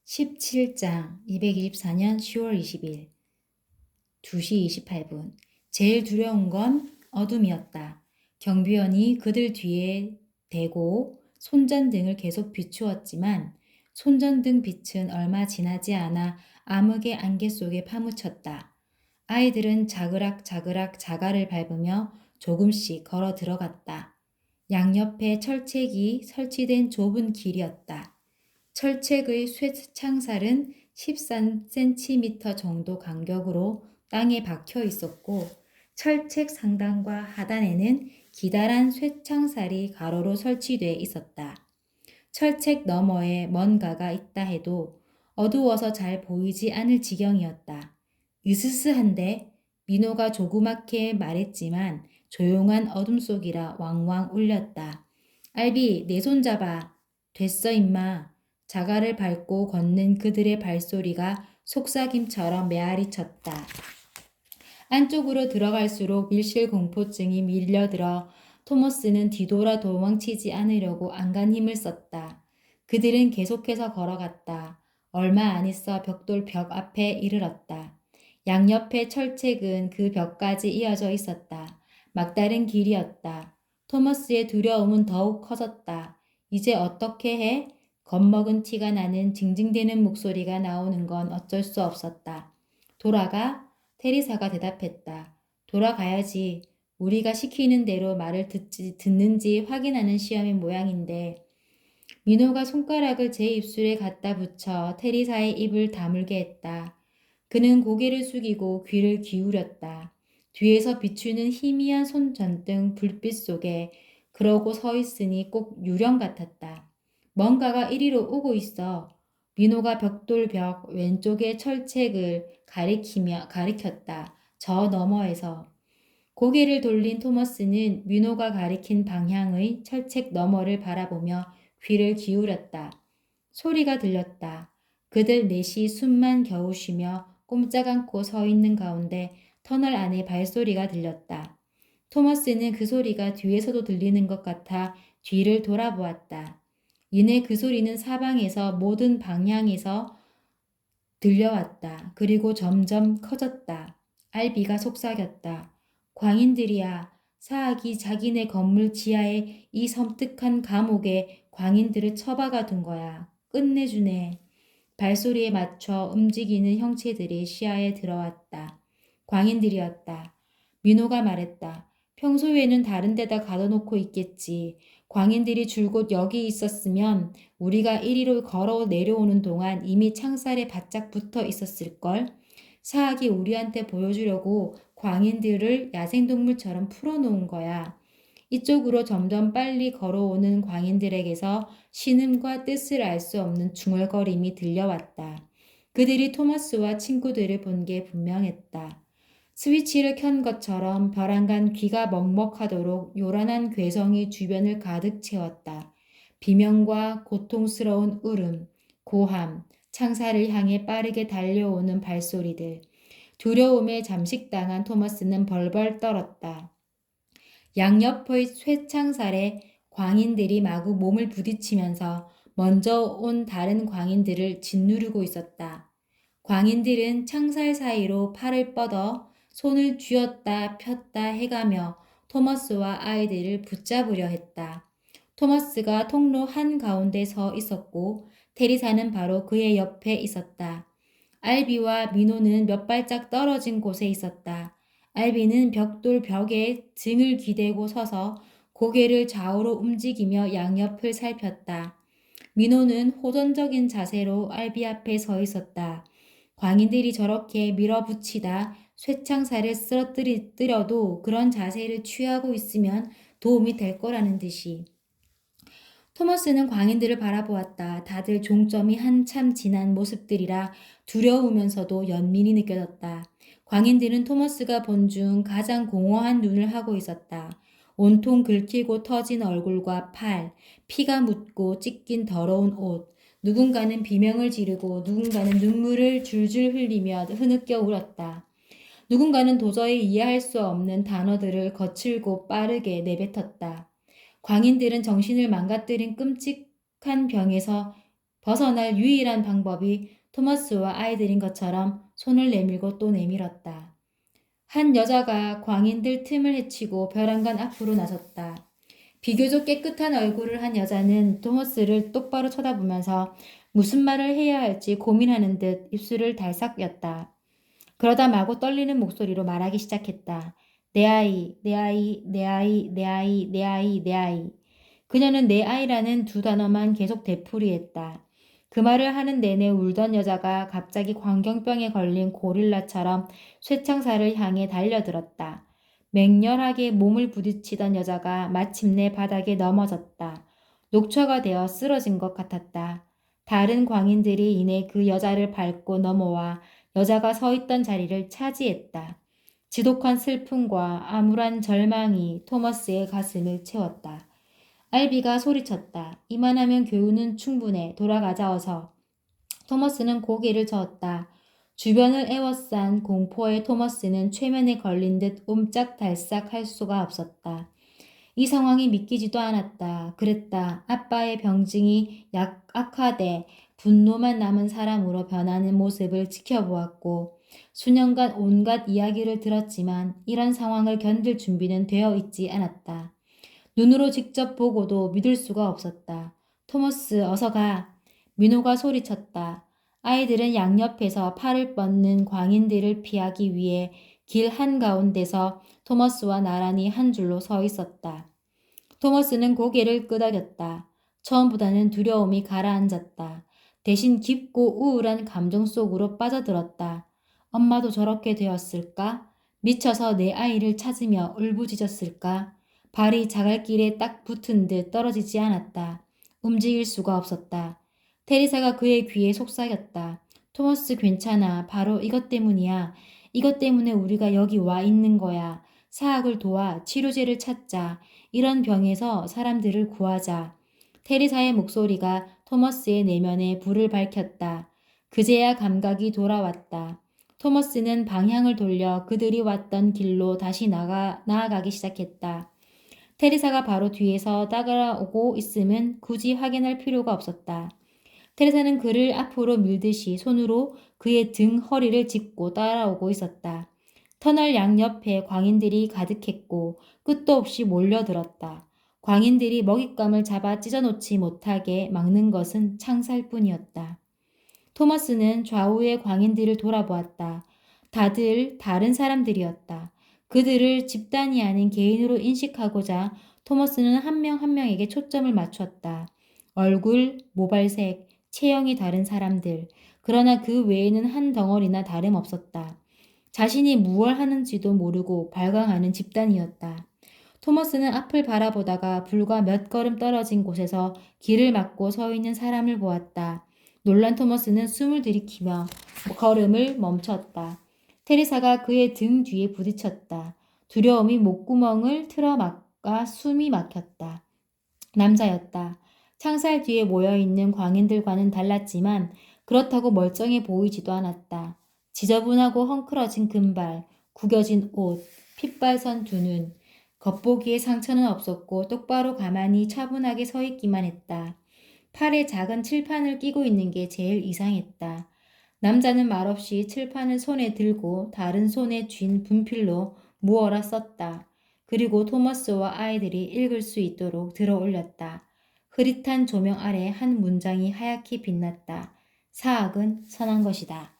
17장 224년 10월 20일 2시 28분 제일 두려운 건 어둠이었다. 경비원이 그들 뒤에 대고 손전등을 계속 비추었지만 손전등 빛은 얼마 지나지 않아 암흑의 안개 속에 파묻혔다. 아이들은 자그락자그락 자갈을 밟으며 조금씩 걸어 들어갔다. 양옆에 철책이 설치된 좁은 길이었다. 철책의 쇠창살은 13cm 정도 간격으로 땅에 박혀 있었고 철책 상단과 하단에는 기다란 쇠창살이 가로로 설치돼 있었다. 철책 너머에 뭔가가 있다 해도 어두워서 잘 보이지 않을 지경이었다. 으스스한데 민호가 조그맣게 말했지만 조용한 어둠 속이라 왕왕 울렸다. 알비, 내 손 잡아. 됐어 임마. 자갈을 밟고 걷는 그들의 발소리가 속삭임처럼 메아리 쳤다. 안쪽으로 들어갈수록 밀실공포증이 밀려들어 토머스는 뒤돌아 도망치지 않으려고 안간 힘을 썼다. 그들은 계속해서 걸어갔다. 얼마 안 있어 벽돌 벽 앞에 이르렀다. 양옆의 철책은 그 벽까지 이어져 있었다. 막다른 길이었다. 토머스의 두려움은 더욱 커졌다. 이제 어떻게 해? 겁먹은 티가 나는 징징대는 목소리가 나오는 건 어쩔 수 없었다. 돌아가? 테리사가 대답했다. 돌아가야지. 우리가 시키는 대로 말을 듣는지 확인하는 시험의 모양인데. 민호가 손가락을 제 입술에 갖다 붙여 테리사의 입을 다물게 했다. 그는 고개를 숙이고 귀를 기울였다. 뒤에서 비추는 희미한 손전등 불빛 속에 그러고 서 있으니 꼭 유령 같았다. 뭔가가 이리로 오고 있어. 민호가 벽돌벽 왼쪽의 철책을 가리켰다. 저 너머에서. 고개를 돌린 토머스는 민호가 가리킨 방향의 철책 너머를 바라보며 귀를 기울였다. 소리가 들렸다. 그들 넷이 숨만 겨우 쉬며 꼼짝 않고 서 있는 가운데 터널 안에 발소리가 들렸다. 토머스는 그 소리가 뒤에서도 들리는 것 같아 뒤를 돌아보았다. 이내 그 소리는 사방에서 모든 방향에서 들려왔다. 그리고 점점 커졌다. 알비가 속삭였다. 광인들이야. 사악이 자기네 건물 지하에 이 섬뜩한 감옥에 광인들을 처박아 둔 거야. 끝내주네. 발소리에 맞춰 움직이는 형체들이 시야에 들어왔다. 광인들이었다. 민호가 말했다. 평소에는 다른 데다 가둬놓고 있겠지. 광인들이 줄곧 여기 있었으면 우리가 이리로 걸어 내려오는 동안 이미 창살에 바짝 붙어 있었을걸. 사악이 우리한테 보여주려고 광인들을 야생동물처럼 풀어놓은 거야. 이쪽으로 점점 빨리 걸어오는 광인들에게서 신음과 뜻을 알 수 없는 중얼거림이 들려왔다. 그들이 토마스와 친구들을 본 게 분명했다. 스위치를 켠 것처럼 벼랑간 귀가 먹먹하도록 요란한 괴성이 주변을 가득 채웠다. 비명과 고통스러운 울음, 고함, 창살을 향해 빠르게 달려오는 발소리들. 두려움에 잠식당한 토마스는 벌벌 떨었다. 양옆의 쇠창살에 광인들이 마구 몸을 부딪히면서 먼저 온 다른 광인들을 짓누르고 있었다. 광인들은 창살 사이로 팔을 뻗어 손을 쥐었다 폈다 해가며 토머스와 아이들을 붙잡으려 했다. 토머스가 통로 한가운데 서 있었고 테리사는 바로 그의 옆에 있었다. 알비와 민호는 몇 발짝 떨어진 곳에 있었다. 알비는 벽돌 벽에 등을 기대고 서서 고개를 좌우로 움직이며 양옆을 살폈다. 민호는 호전적인 자세로 알비 앞에 서 있었다. 광인들이 저렇게 밀어붙이다 쇠창살을 쓰러뜨려도 그런 자세를 취하고 있으면 도움이 될 거라는 듯이. 토머스는 광인들을 바라보았다. 다들 종점이 한참 지난 모습들이라 두려우면서도 연민이 느껴졌다. 광인들은 토머스가 본 중 가장 공허한 눈을 하고 있었다. 온통 긁히고 터진 얼굴과 팔, 피가 묻고 찢긴 더러운 옷, 누군가는 비명을 지르고 누군가는 눈물을 줄줄 흘리며 흐느껴 울었다. 누군가는 도저히 이해할 수 없는 단어들을 거칠고 빠르게 내뱉었다. 광인들은 정신을 망가뜨린 끔찍한 병에서 벗어날 유일한 방법이 토머스와 아이들인 것처럼 손을 내밀고 또 내밀었다. 한 여자가 광인들 틈을 헤치고 벼랑간 앞으로 나섰다. 비교적 깨끗한 얼굴을 한 여자는 토머스를 똑바로 쳐다보면서 무슨 말을 해야 할지 고민하는 듯 입술을 달싹 였다. 그러다 마구 떨리는 목소리로 말하기 시작했다. 내 아이, 내 아이, 내 아이, 내 아이, 내 아이, 내 아이. 그녀는 내 아이라는 두 단어만 계속 되풀이했다. 그 말을 하는 내내 울던 여자가 갑자기 광경병에 걸린 고릴라처럼 쇠창살을 향해 달려들었다. 맹렬하게 몸을 부딪히던 여자가 마침내 바닥에 넘어졌다. 녹초가 되어 쓰러진 것 같았다. 다른 광인들이 이내 그 여자를 밟고 넘어와 여자가 서 있던 자리를 차지했다. 지독한 슬픔과 암울한 절망이 토머스의 가슴을 채웠다. 알비가 소리쳤다. 이만하면 교훈은 충분해. 돌아가자 어서. 토머스는 고개를 저었다. 주변을 에워싼 공포에 토머스는 최면에 걸린 듯 옴짝달싹 할 수가 없었다. 이 상황이 믿기지도 않았다. 그랬다. 아빠의 병증이 악화돼 분노만 남은 사람으로 변하는 모습을 지켜보았고 수년간 온갖 이야기를 들었지만 이런 상황을 견딜 준비는 되어 있지 않았다. 눈으로 직접 보고도 믿을 수가 없었다. 토머스 어서 가. 민호가 소리쳤다. 아이들은 양옆에서 팔을 뻗는 광인들을 피하기 위해 길 한가운데서 토머스와 나란히 한 줄로 서 있었다. 토머스는 고개를 끄덕였다. 처음보다는 두려움이 가라앉았다. 대신 깊고 우울한 감정 속으로 빠져들었다. 엄마도 저렇게 되었을까? 미쳐서 내 아이를 찾으며 울부짖었을까? 발이 자갈길에 딱 붙은 듯 떨어지지 않았다. 움직일 수가 없었다. 테리사가 그의 귀에 속삭였다. 토머스 괜찮아. 바로 이것 때문이야. 이것 때문에 우리가 여기 와 있는 거야. 사학을 도와 치료제를 찾자. 이런 병에서 사람들을 구하자. 테리사의 목소리가 토머스의 내면에 불을 밝혔다. 그제야 감각이 돌아왔다. 토머스는 방향을 돌려 그들이 왔던 길로 다시 나아가기 시작했다. 테리사가 바로 뒤에서 따라오고 있음은 굳이 확인할 필요가 없었다. 테레사는 그를 앞으로 밀듯이 손으로 그의 등 허리를 짚고 따라오고 있었다. 터널 양옆에 광인들이 가득했고 끝도 없이 몰려들었다. 광인들이 먹잇감을 잡아 찢어놓지 못하게 막는 것은 창살뿐이었다. 토머스는 좌우의 광인들을 돌아보았다. 다들 다른 사람들이었다. 그들을 집단이 아닌 개인으로 인식하고자 토머스는 한 명 한 명에게 초점을 맞췄다. 얼굴, 모발색, 체형이 다른 사람들. 그러나 그 외에는 한 덩어리나 다름없었다. 자신이 무얼 하는지도 모르고 발광하는 집단이었다. 토머스는 앞을 바라보다가 불과 몇 걸음 떨어진 곳에서 길을 막고 서 있는 사람을 보았다. 놀란 토머스는 숨을 들이키며 걸음을 멈췄다. 테리사가 그의 등 뒤에 부딪혔다. 두려움이 목구멍을 틀어막아 숨이 막혔다. 남자였다. 창살 뒤에 모여있는 광인들과는 달랐지만 그렇다고 멀쩡해 보이지도 않았다. 지저분하고 헝클어진 금발, 구겨진 옷, 핏발선 두 눈, 겉보기에 상처는 없었고 똑바로 가만히 차분하게 서 있기만 했다. 팔에 작은 칠판을 끼고 있는 게 제일 이상했다. 남자는 말없이 칠판을 손에 들고 다른 손에 쥔 분필로 무어라 썼다. 그리고 토머스와 아이들이 읽을 수 있도록 들어 올렸다. 흐릿한 조명 아래 한 문장이 하얗게 빛났다. 사학은 선한 것이다.